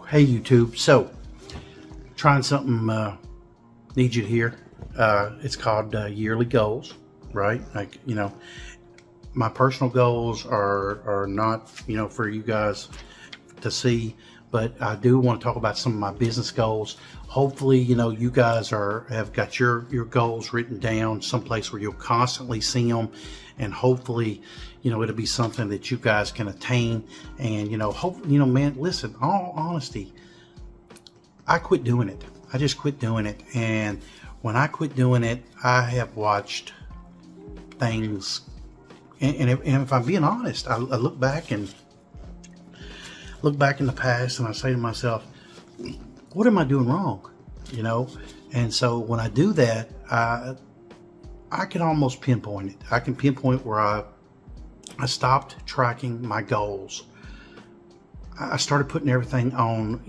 Hey YouTube, so trying something need you to hear. It's called yearly goals, right? Like, my personal goals are not, for you guys to see, but I do want to talk about some of my business goals. Hopefully, you guys have got your goals written down someplace where you'll constantly see them, and hopefully, it'll be something that you guys can attain. And man, listen, all honesty, I quit doing it. I just quit doing it. And when I quit doing it, I have watched things, and if I'm being honest, I look back in the past and I say to myself, what am I doing wrong? And so when I do that, I can almost pinpoint it. I can pinpoint where I stopped tracking my goals. I started putting everything on,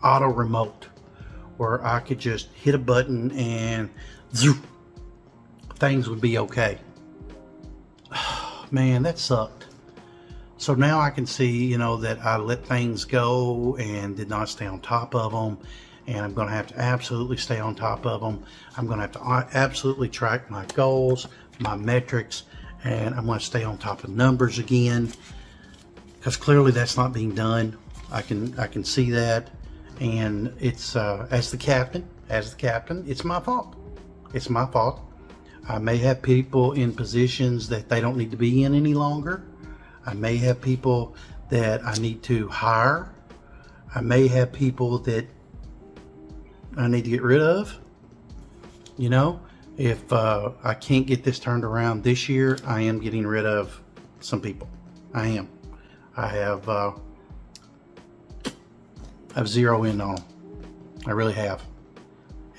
auto remote, where I could just hit a button and zoom, things would be okay. Man, that sucked. So now I can see, that I let things go and did not stay on top of them. And I'm going to have to absolutely stay on top of them. I'm going to have to absolutely track my goals, my metrics, and I'm going to stay on top of numbers again, because clearly that's not being done. I can see that, and it's as the captain, it's my fault. It's my fault. I may have people in positions that they don't need to be in any longer. I may have people that I need to hire. I may have people that I need to get rid of. If I can't get this turned around this year, I am getting rid of some people. I am. I have zero in on them. I really have.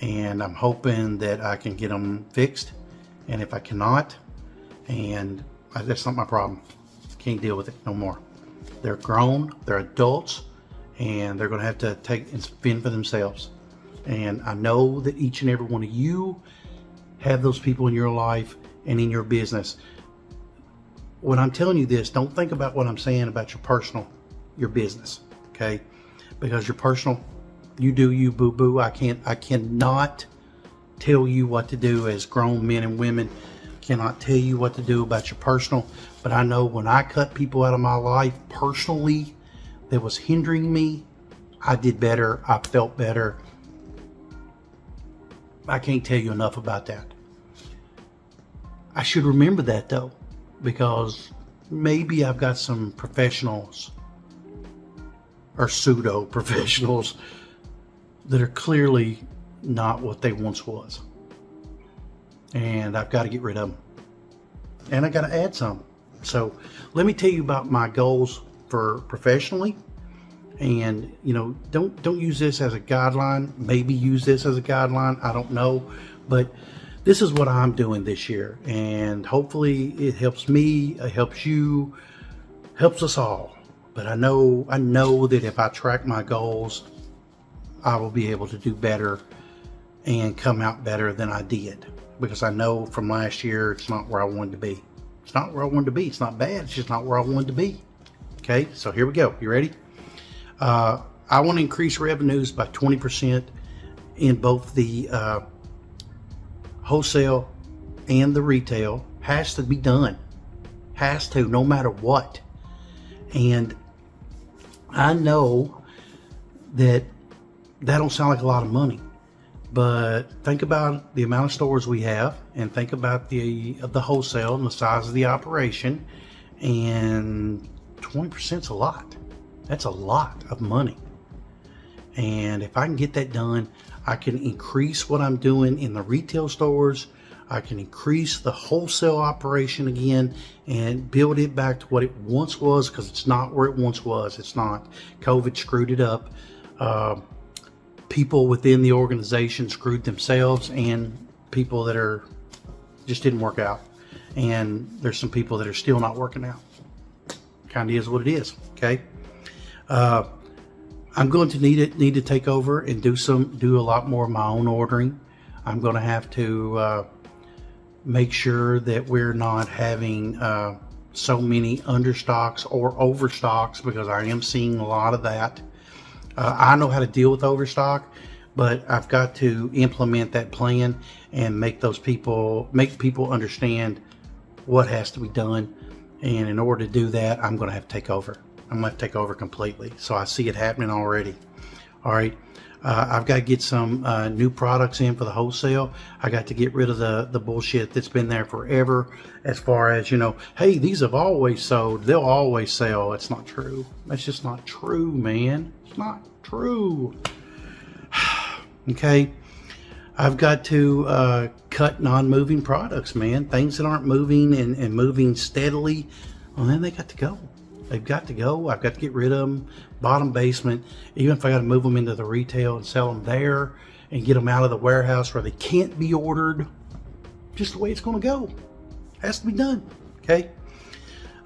And I'm hoping that I can get them fixed. And if I cannot, that's not my problem. Can't deal with it no more. They're grown, they're adults, and they're going to have to take and fend for themselves. And I know that each and every one of you have those people in your life and in your business. When I'm telling you this, don't think about what I'm saying about your business, okay? Because your personal, you do you, boo boo. I cannot tell you what to do as grown men and women. Cannot tell you what to do about your personal. But I know when I cut people out of my life personally that was hindering me, I did better. I felt better. I can't tell you enough about that. I should remember that though, because maybe I've got some professionals or pseudo professionals that are clearly not what they once was. And I've got to get rid of them. And I got to add some. So let me tell you about my goals for professionally. And don't use this as a guideline. Maybe use this as a guideline, I don't know, but this is what I'm doing this year, and hopefully it helps me, it helps you, helps us all. But I know that if I track my goals, I will be able to do better and come out better than I did, because I know from last year it's not where I wanted to be. It's not where I wanted to be. It's not bad, it's just not where I wanted to be. Okay, so here we go. You ready? I want to increase revenues by 20% in both the wholesale and the retail. Has to be done. Has to, no matter what. And I know that don't sound like a lot of money, but think about the amount of stores we have, and think about the wholesale and the size of the operation, and 20% is a lot. That's a lot of money. And if I can get that done, I can increase what I'm doing in the retail stores. I can increase the wholesale operation again and build it back to what it once was, because it's not where it once was. It's not. COVID screwed it up. People within the organization screwed themselves, and people that just didn't work out. And there's some people that are still not working out. Kind of is what it is. Okay. I'm going to need to take over and do a lot more of my own ordering. I'm going to have to make sure that we're not having so many understocks or overstocks, because I am seeing a lot of that. I know how to deal with overstock, but I've got to implement that plan and make people understand what has to be done. And in order to do that, I'm going to have to take over. I'm going to take over completely. So I see it happening already. All right. I've got to get some new products in for the wholesale. I got to get rid of the bullshit that's been there forever, as far as, hey, these have always sold, they'll always sell. It's not true. That's just not true, man. It's not true. Okay. I've got to cut non-moving products, man. Things that aren't moving and moving steadily, well, then they got to go. They've got to go. I've got to get rid of them. Bottom basement. Even if I got to move them into the retail and sell them there and get them out of the warehouse where they can't be ordered, just the way it's going to go. Has to be done. Okay.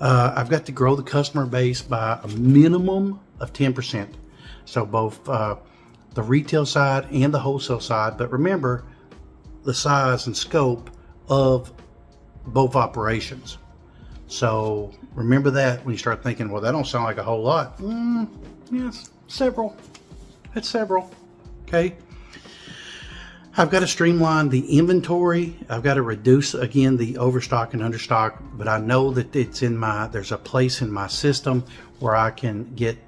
I've got to grow the customer base by a minimum of 10%. So both the retail side and the wholesale side. But remember the size and scope of both operations. So remember that when you start thinking, well, that don't sound like a whole lot. Yes, several. It's several. Okay. I've got to streamline the inventory. I've got to reduce, again, the overstock and understock. But I know that there's a place in my system where I can get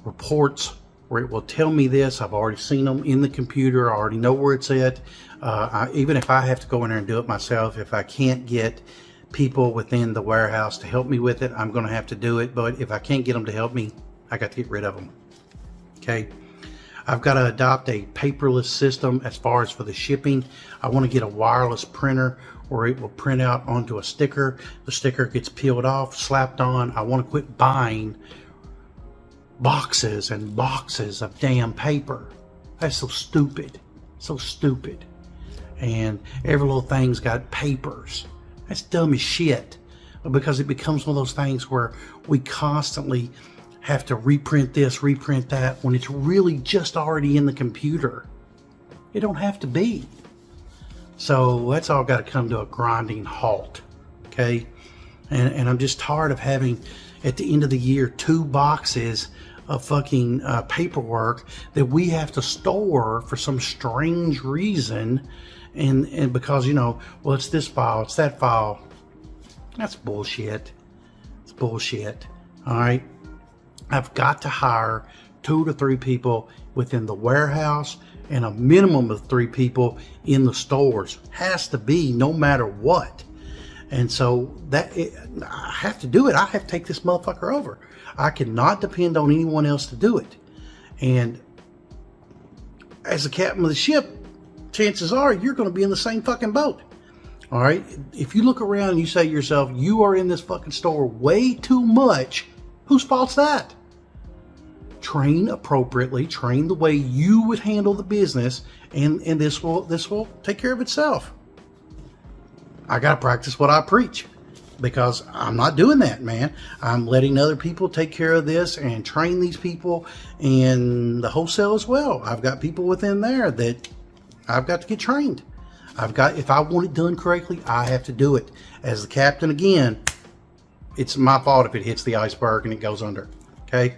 reports where it will tell me this. I've already seen them in the computer. I already know where it's at. Even if I have to go in there and do it myself, if I can't get people within the warehouse to help me with it, I'm going to have to do it. But if I can't get them to help me, I got to get rid of them. Okay. I've got to adopt a paperless system as far as for the shipping. I want to get a wireless printer where it will print out onto a sticker. The sticker gets peeled off, slapped on. I want to quit buying boxes and boxes of damn paper. That's so stupid. So stupid. And every little thing's got papers. That's dumb as shit, because it becomes one of those things where we constantly have to reprint this, reprint that, when it's really just already in the computer. It don't have to be. So that's all got to come to a grinding halt. Okay. And I'm just tired of having, at the end of the year, 2 boxes of fucking paperwork that we have to store for some strange reason. And because, well, it's this file, it's that file. That's bullshit. It's bullshit. All right. I've got to hire 2 to 3 people within the warehouse and a minimum of 3 people in the stores. Has to be, no matter what. And so I have to do it. I have to take this motherfucker over. I cannot depend on anyone else to do it. And as the captain of the ship, chances are you're going to be in the same fucking boat. All right. If you look around and you say to yourself, you are in this fucking store way too much, whose fault's that? Train appropriately, train the way you would handle the business, and this will take care of itself. I got to practice what I preach, because I'm not doing that, man. I'm letting other people take care of this and train these people, and the wholesale as well. I've got people within there that I've got to get trained. If I want it done correctly, I have to do it. As the captain, again, it's my fault if it hits the iceberg and it goes under. Okay.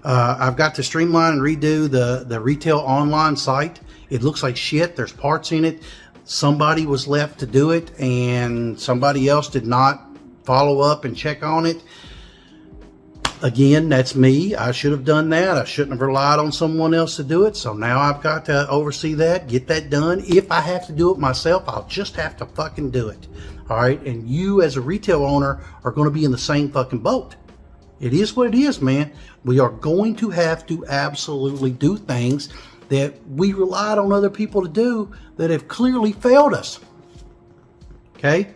I've got to streamline and redo the retail online site. It looks like shit. There's parts in it. Somebody was left to do it and somebody else did not follow up and check on it. Again, that's me. I should have done that. I shouldn't have relied on someone else to do it. So now I've got to oversee that, get that done. If I have to do it myself, I'll just have to fucking do it. All right. And you as a retail owner are going to be in the same fucking boat. It is what it is, man. We are going to have to absolutely do things that we relied on other people to do that have clearly failed us. Okay.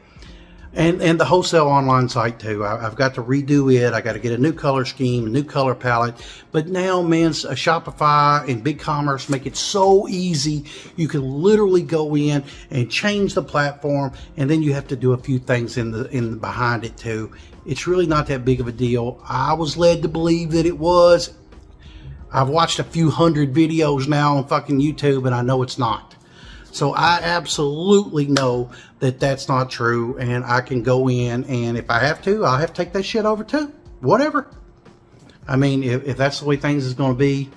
And the wholesale online site too. I've got to redo it. I got to get a new color scheme, a new color palette. But now, man, Shopify and BigCommerce make it so easy. You can literally go in and change the platform, and then you have to do a few things in behind it too. It's really not that big of a deal. I was led to believe that it was. I've watched a few hundred videos now on fucking YouTube, and I know it's not. So I absolutely know that that's not true, and I can go in, and if I have to, I'll have to take that shit over too. Whatever. I mean, if that's the way things is going to be,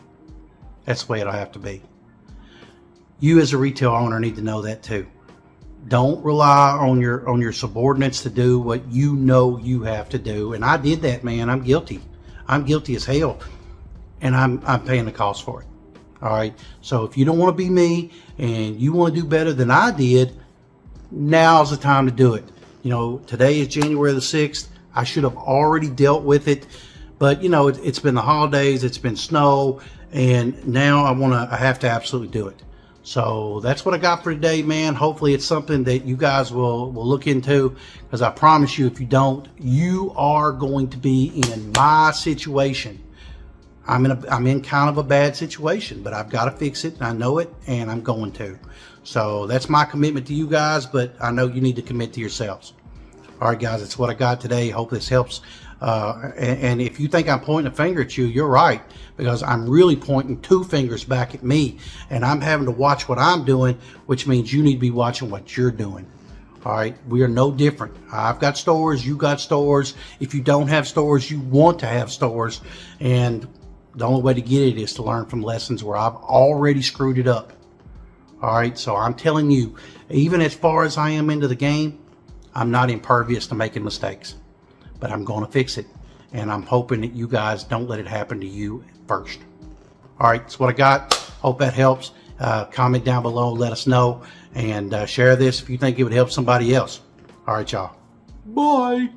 that's the way it'll have to be. You as a retail owner need to know that too. Don't rely on your subordinates to do what you know you have to do. And I did that, man. I'm guilty. I'm guilty as hell, and I'm paying the cost for it. All right. So if you don't want to be me and you want to do better than I did, now's the time to do it. You know, today is January the 6th. I should have already dealt with it, but you know, it's been the holidays, it's been snow, and now I have to absolutely do it. So that's what I got for today, man. Hopefully it's something that you guys will look into, because I promise you, if you don't, you are going to be in my situation. I'm in kind of a bad situation, but I've got to fix it. And I know it, and I'm going to. So that's my commitment to you guys, but I know you need to commit to yourselves. All right, guys, that's what I got today. Hope this helps. And if you think I'm pointing a finger at you, you're right, because I'm really pointing two fingers back at me, and I'm having to watch what I'm doing, which means you need to be watching what you're doing. All right, we are no different. I've got stores, you got stores. If you don't have stores, you want to have stores, and the only way to get it is to learn from lessons where I've already screwed it up. All right, so I'm telling you, even as far as I am into the game, I'm not impervious to making mistakes, but I'm going to fix it, and I'm hoping that you guys don't let it happen to you first. All right, that's what I got. Hope that helps. Comment down below, let us know, and share this if you think it would help somebody else. All right, y'all. Bye.